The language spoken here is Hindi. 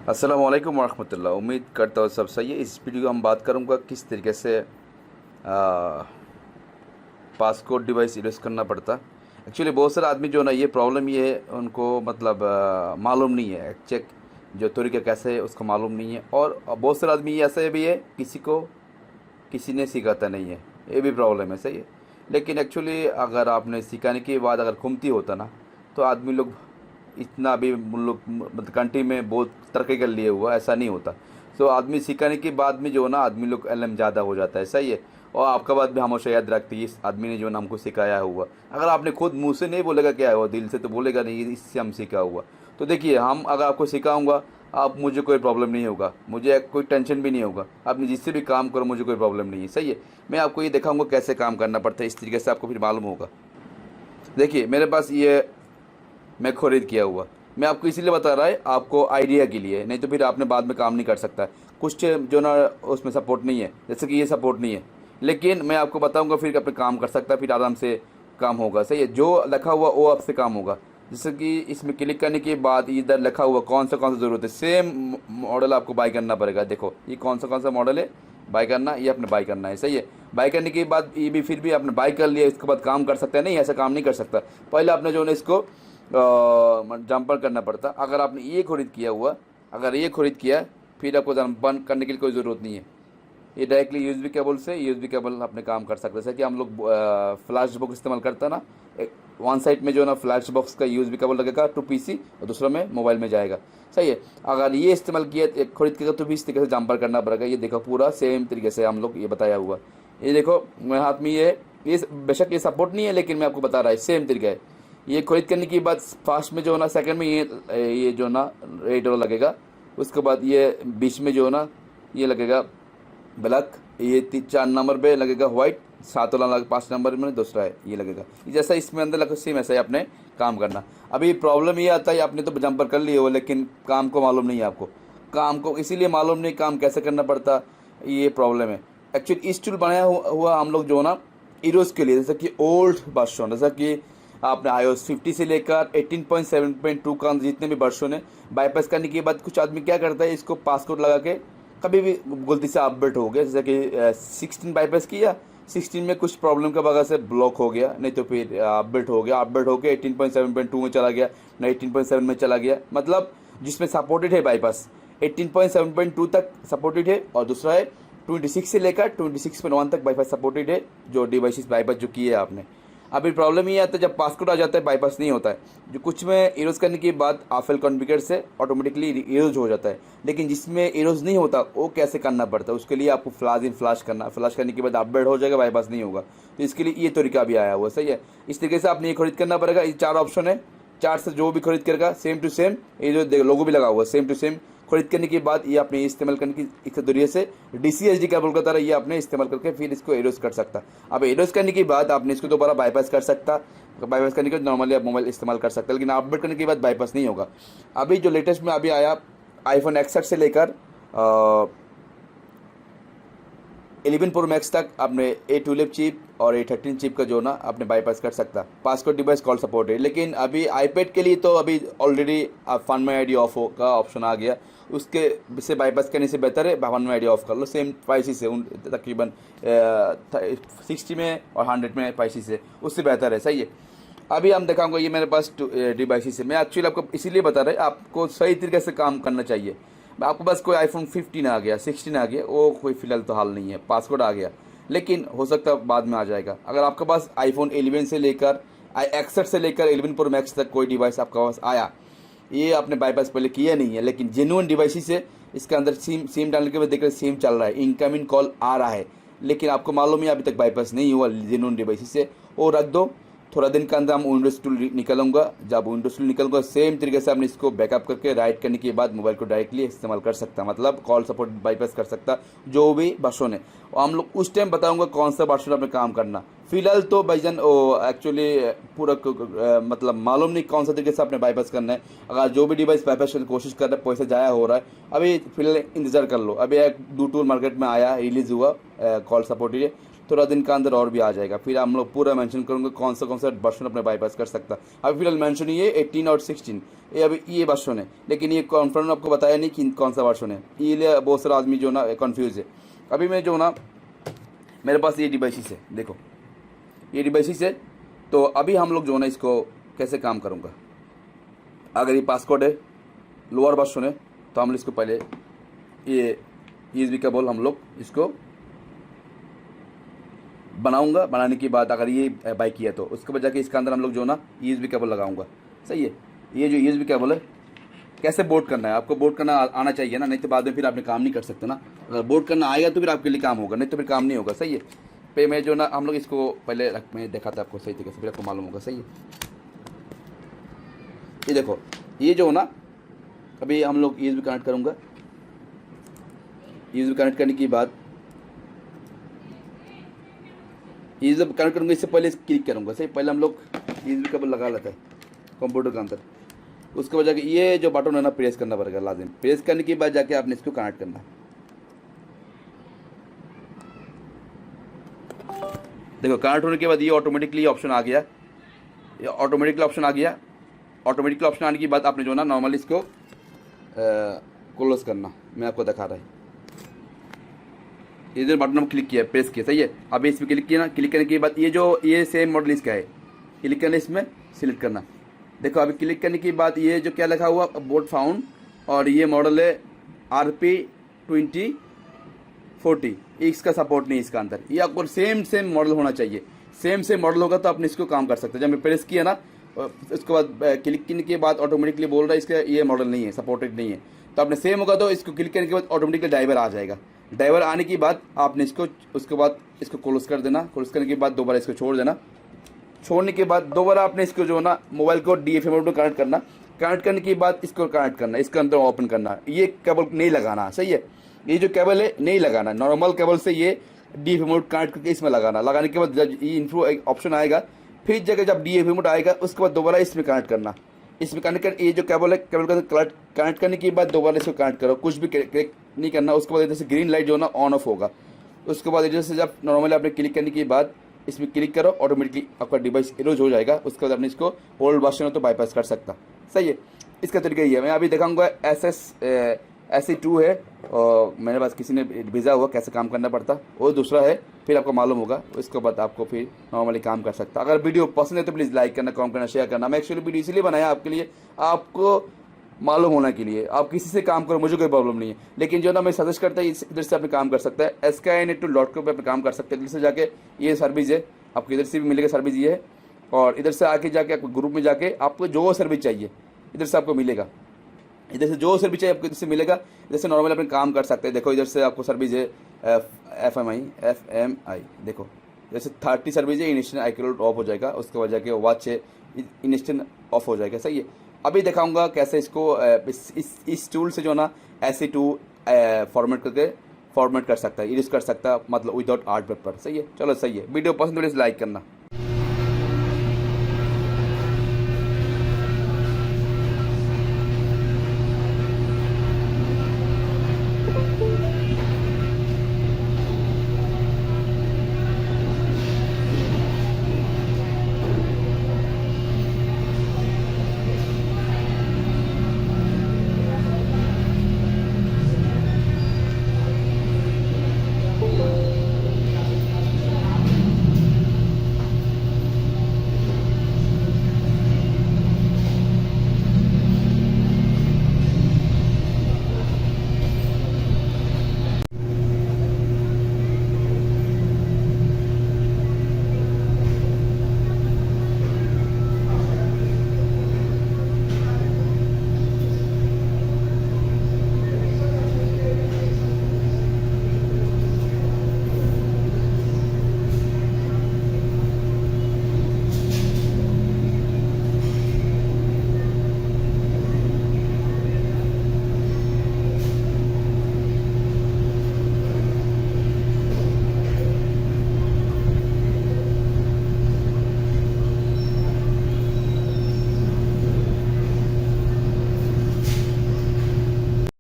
अस्सलाम वालेकुम वरहमतुल्लाह। उम्मीद करता हूँ सब सही है। इस वीडियो में हम बात करूँगा किस तरीके से पासकोड डिवाइस यूज़ करना पड़ता। एक्चुअली बहुत सारे आदमी जो ना ये प्रॉब्लम ये है उनको मतलब मालूम नहीं है चेक जो तरीका कैसे है उसको मालूम नहीं है। और बहुत सारे आदमी ऐसे भी है किसी ने सिखाता नहीं है, ये भी प्रॉब्लम है, सही है। लेकिन एक्चुअली अगर आपने सिखाने के बाद अगर घूमती होता ना तो आदमी लोग इतना भी उन लोग मतलब कंट्री में बहुत तरक्की कर लिए हुआ, ऐसा नहीं होता। सो आदमी सिखाने के बाद में जो है ना आदमी लोग एलम ज़्यादा हो जाता है, सही है। और आपका बात भी हमेशा याद रखती है, इस आदमी ने जो है ना हमको सिखाया हुआ। अगर आपने खुद मुंह से नहीं बोलेगा क्या हुआ, दिल से तो बोलेगा नहीं इससे हम सीखा हुआ। तो देखिए, हम अगर आपको सिखाऊंगा आप मुझे कोई प्रॉब्लम नहीं होगा, मुझे कोई टेंशन भी नहीं होगा। आपने जिससे भी काम करो मुझे कोई प्रॉब्लम नहीं है, सही है। मैं आपको ये दिखाऊंगा कैसे काम करना पड़ता है, इस तरीके से आपको फिर मालूम होगा। देखिए मेरे पास ये मैं खरीद किया हुआ, मैं आपको इसीलिए बता रहा है आपको आइडिया के लिए, नहीं तो फिर आपने बाद में काम नहीं कर सकता। कुछ जो ना उसमें सपोर्ट नहीं है, जैसे कि ये सपोर्ट नहीं है, लेकिन मैं आपको बताऊंगा फिर अपने काम कर सकता है, फिर आराम से काम होगा, सही है। जो लिखा हुआ वो आपसे काम होगा। जैसे कि इसमें क्लिक करने के बाद इधर लिखा हुआ कौन सा ज़रूरत है, सेम मॉडल आपको बाय करना पड़ेगा। देखो ये कौन सा मॉडल है बाय करना, ये अपने बाय करना है, सही है। बाय करने के बाद ये भी फिर भी आपने बाय कर लिया, इसके बाद काम कर सकते हैं, नहीं ऐसा काम नहीं कर सकता। पहले आपने जो है इसको जंपर करना पड़ता। अगर आपने ये खरीद किया हुआ, अगर ये खरीद किया फिर आपको बंद करने के लिए कोई ज़रूरत नहीं है। ये डायरेक्टली यूएसबी केबल से यूएसबी केबल अपने काम कर सकते हैं। जैसे कि हम लोग फ्लैश बॉक्स इस्तेमाल करते हैं ना, वन साइड में जो है ना फ्लैश बॉक्स का यूएसबी केबल लगेगा टू पीसी और दूसरा में मोबाइल में जाएगा, सही है। अगर ये इस्तेमाल किया खरीद के तो भी इस तरीके से जंपर करना पड़ेगा। ये देखो पूरा सेम तरीके से हम लोग ये बताया हुआ। ये देखो मेरे हाथ में ये बेशक ये सपोर्ट नहीं है लेकिन मैं आपको बता रहा है सेम तरीका है। ये खरीद करने के बाद फास्ट में जो है ना सेकंड में ये जो है ना रेड वाला लगेगा। उसके बाद ये बीच में जो है ना ये लगेगा ब्लैक, ये 4 नंबर पे लगेगा व्हाइट, 7 वाला 5 नंबर में दूसरा है ये लगेगा। जैसा इसमें अंदर लगा सेम ऐसा ही आपने काम करना। अभी प्रॉब्लम ये आता है आपने तो जंपर कर लिए हो लेकिन काम को मालूम नहीं है आपको, काम को इसीलिए मालूम नहीं काम कैसे करना पड़ता, ये प्रॉब्लम है। एक्चुअली इस टूल बनाया हुआ हम लोग जो है ना ईरोज के लिए, जैसे कि ओल्ड वर्जन, जैसा कि आपने iOS 50 से लेकर 18.7.2 का जितने भी वर्जन है, बाईपास करने के बाद कुछ आदमी क्या करता है इसको पासकोड लगा के कभी भी गलती से अपडेट हो गया, जैसे कि 16 बाईपास किया, 16 में कुछ प्रॉब्लम की वजह से ब्लॉक हो गया, नहीं तो फिर अपडेट हो गया, अपडेट होकर 18.7.2 में चला गया ना 18.7 में चला गया। मतलब जिसमें सपोर्टेड है बाईपास 18.7.2 तक सपोर्टेड है और दूसरा है 26 से लेकर 26.1 तक बाईपास सपोर्टेड है, जो डिवाइसेस बाईपास जो किए है आपने। अभी प्रॉब्लम ये आता है जब पासकोड आ जाता है बाईपास नहीं होता है, जो कुछ में इरोज करने के बाद आफेल कॉन्फ़िगर से ऑटोमेटिकली इरोज हो जाता है। लेकिन जिसमें इरोज नहीं होता वो कैसे करना पड़ता है, उसके लिए आपको फ्लैश इन फ्लैश करना, फ्लैश करने के बाद अपडेट हो जाएगा, बाईपास नहीं होगा। तो इसके लिए ये तरीका भी आया हुआ, सही है। इस तरीके से आपने ये खरीद करना पड़ेगा। ये 4 ऑप्शन है, 4 से जो भी खरीद करेगा सेम टू सेम, ये जो लोगो भी लगा हुआ है सेम टू सेम। खरीद करने के बाद ये आपने इस्तेमाल करने की इस जरिए से DCSD केबल की तरह ये आपने इस्तेमाल करके फिर इसको एरोज कर सकता। अब एरोज करने के बाद आपने इसको दोबारा बाईपास कर सकता। बाईपास करने के बाद नॉर्मली आप मोबाइल इस्तेमाल कर सकते, लेकिन अपडेट करने के बाद बाईपास नहीं होगा। अभी जो लेटेस्ट में अभी आया iPhone XR से लेकर 11 प्रो मैक्स तक आपने A12 चिप और A13 चिप का जो ना आपने बाईपास कर सकता। पासकोड डिवाइस कॉल सपोर्ट है, लेकिन अभी आईपैड के लिए तो अभी already find my ID of का ऑप्शन आ गया, उसके से बाईपास करने से बेहतर है फाइंड माई आईडी ऑफ कर लो। सेम प्राइसिस है तकरीबन 60 में और 100 में प्राइसिस है, उससे बेहतर है, सही है। अभी हम दिखाऊंगा ये मेरे पास डिवाइसेस है। मैं एक्चुअली आपको इसीलिए बता रहा है आपको सही तरीके से काम करना चाहिए। आपको बस कोई iPhone 15 आ गया, 16 आ गया, वो कोई फिलहाल तो हाल नहीं है, पासवर्ड आ गया, लेकिन हो सकता है बाद में आ जाएगा। अगर आपके पास iPhone 11 से लेकर XR से लेकर 11 प्रो मैक्स तक कोई डिवाइस आपके पास आया, ये आपने बाईपास पहले किया नहीं है, लेकिन जेन्युइन डिवाइस से इसके अंदर सिम डालने के बाद देख रहे सिम चल रहा है, इनकमिंग कॉल आ रहा है, लेकिन आपको मालूम है अभी तक बाईपास नहीं हुआ जेन्युइन डिवाइस से, वो रख दो। थोड़ा दिन के अंदर हम विंडोज टूल निकलूंगा, जब विंडोज टूल निकलूंगा सेम तरीके से आपने इसको बैकअप करके राइट करने के बाद मोबाइल को डायरेक्टली इस्तेमाल कर सकता, मतलब कॉल सपोर्ट बाईपास कर सकता जो भी वर्जन है। और हम लोग उस टाइम बताऊंगा कौन सा वर्जन आपने काम करना। फिलहाल तो भाईजान एक्चुअली पूरा मतलब मालूम नहीं कौन सा तरीके से आपने बाईपास करना है। अगर जो भी डिवाइस बाईपास करने की कोशिश कर रहा है पैसा जाया हो रहा है, अभी फिलहाल इंतजार कर लो। अभी एक 2 टूल मार्केट में आया, रिलीज़ हुआ कॉल सपोर्ट, थोड़ा दिन का अंदर और भी आ जाएगा। फिर हम लोग पूरा मेंशन करेंगे कौन सा वर्जन अपने बाईपास कर सकता। अभी फिलहाल मेंशन ये 18 और 16 ये अभी ये वर्जन है, लेकिन ये कॉन्फर्म आपको बताया नहीं कि कौन सा वर्जन है, ये लिए बहुत सारा आदमी जो ना कन्फ्यूज़ है। अभी मैं जो ना मेरे पास ये डिवाइसेस है, देखो ये डिवाइसेस है। तो अभी हम लोग जो ना इसको कैसे काम करूँगा, अगर ये पासकोड है लोअर वर्जन है तो हम लोग इसको पहले ये USB केबल हम लोग इसको बनाऊंगा। बनाने के बाद अगर ये बाई किया तो उसके बाद जाके इसके अंदर हम लोग जो ना USB केबल लगाऊंगा। सही है, ये जो USB केबल है कैसे बोर्ड करना है, आपको बोर्ड करना आना चाहिए ना, नहीं तो बाद में फिर आपने काम नहीं कर सकते ना। अगर बोर्ड करना आएगा तो फिर आपके लिए काम होगा, नहीं तो फिर काम नहीं होगा। सही है, पे मैं जो ना हम लोग इसको पहले मैं देखा था आपको सही तरीके से, फिर आपको मालूम होगा। सही है, ये देखो ये जो ना अभी हम लोग USB कनेक्ट करूँगा। USB कनेक्ट करने के बाद USB कनेक्ट करूँगा, इससे पहले क्लिक करूँगा। सही, पहले हम लोग USB केबल लगा लेते हैं कंप्यूटर के अंदर। उसके बाद जाके ये जो बटन है ना प्रेस करना पड़ेगा लाजिम। प्रेस करने के बाद जाके आपने इसको कनेक्ट करना। देखो कनेक्ट होने के बाद ये ऑटोमेटिकली ऑप्शन आ गया, ये ऑटोमेटिकली ऑप्शन आ गया। ऑटोमेटिकली ऑप्शन आने के बाद आपने जो ना नॉर्मली इसको क्लोज करना, मैं आपको दिखा रहा है। इधर बटन हम क्लिक किया, प्रेस किया। सही है, अभी इस पर क्लिक किया ना, क्लिक करने के बाद ये जो ये सेम मॉडल इसका है, क्लिक करना, इसमें सिलेक्ट करना। देखो अभी क्लिक करने के बाद ये जो क्या लिखा हुआ बोर्ड फाउंड, और ये मॉडल है RP2040। इसका सपोर्ट नहीं इसका अंदर, ये आपको सेम मॉडल होना चाहिए। सेम मॉडल होगा तो आपने इसको काम कर सकते हैं। जब मैं प्रेस किया ना उसके बाद क्लिक करने के बाद ऑटोमेटिकली बोल रहा है इसका ये मॉडल नहीं है, सपोर्टेड नहीं है। तो आपने सेम होगा तो इसको क्लिक करने के बाद ऑटोमेटिकली ड्राइवर आ जाएगा। ड्राइवर आने के बाद आपने इसको उसके बाद इसको क्लोज कर देना। क्लोज करने के बाद दोबारा इसको छोड़ देना। छोड़ने के बाद दोबारा आपने इसको जो ना मोबाइल को DFA मोड में कनेक्ट करना। कनेक्ट करने के बाद इसको कनेक्ट करना, इसके अंदर ओपन करना। ये केबल नहीं लगाना। सही है, ये जो केबल है नहीं लगाना, नॉर्मल केबल से ये DFA मोड कनेक्ट करके इसमें लगाना। लगाने के बाद जब ये इन्फो ऑप्शन आएगा, फिर जगह जब DFA मोड आएगा उसके बाद दोबारा इसमें कनेक्ट करना। इसमें कनेक्ट कर ये जो केबल है केबल का कनेक्ट करने के बाद दोबारा इसको कनेक्ट करो, कुछ भी क्लिक नहीं करना। उसके बाद इधर से ग्रीन लाइट जो ना ऑन ऑफ होगा। उसके बाद इधर से जब नॉर्मली आपने क्लिक करने के बाद इसमें क्लिक करो, ऑटोमेटिकली आपका डिवाइस इरोज हो जाएगा। उसके बाद आपने इसको ओल्ड वर्जन हो तो बाईपास कर सकता। सही है, इसका तरीका ये है। मैं अभी दिखाऊंगा SE2 है, और मेरे पास किसी ने भेजा हुआ कैसे काम करना पड़ता, वो दूसरा है, फिर आपको मालूम होगा। उसके बाद आपको फिर नॉर्मली काम कर सकता। अगर वीडियो पसंद है तो प्लीज़ लाइक करना, कमेंट करना, शेयर करना। मैं एक्चुअली वीडियो इसलिए बनाया आपके लिए, आपको मालूम होने के लिए। आप किसी से काम करो, मुझे कोई प्रॉब्लम नहीं है, लेकिन जो ना मैं सजेस्ट करता है इधर से आपने काम कर सकता है। skynet.com पे काम कर सकते हैं। इधर से जाके ये सर्विस है, आपको इधर से भी मिलेगा सर्विस ये है। और इधर से आके जाके आपको ग्रुप में जाके आपको जो सर्विस चाहिए इधर से आपको मिलेगा। इधर से जो सर्विस चाहिए आपको इधर से मिलेगा। इधर से नॉर्मली अपने काम कर सकते हैं। देखो इधर से आपको सर्विस है FMI। देखो जैसे 30 सर्विस है, इंस्टेंट iCloud ऑफ हो जाएगा। उसके बाद जाके वॉच है, इंस्टेंट ऑफ हो जाएगा। सही है, अभी दिखाऊंगा कैसे इसको इस टूल से जो ना SE2 फॉर्मेट कर सकता है, यूज कर सकता है, मतलब विदाउट आर्ट पेपर। सही है, चलो सही है। वीडियो पसंद तो लाइक करना।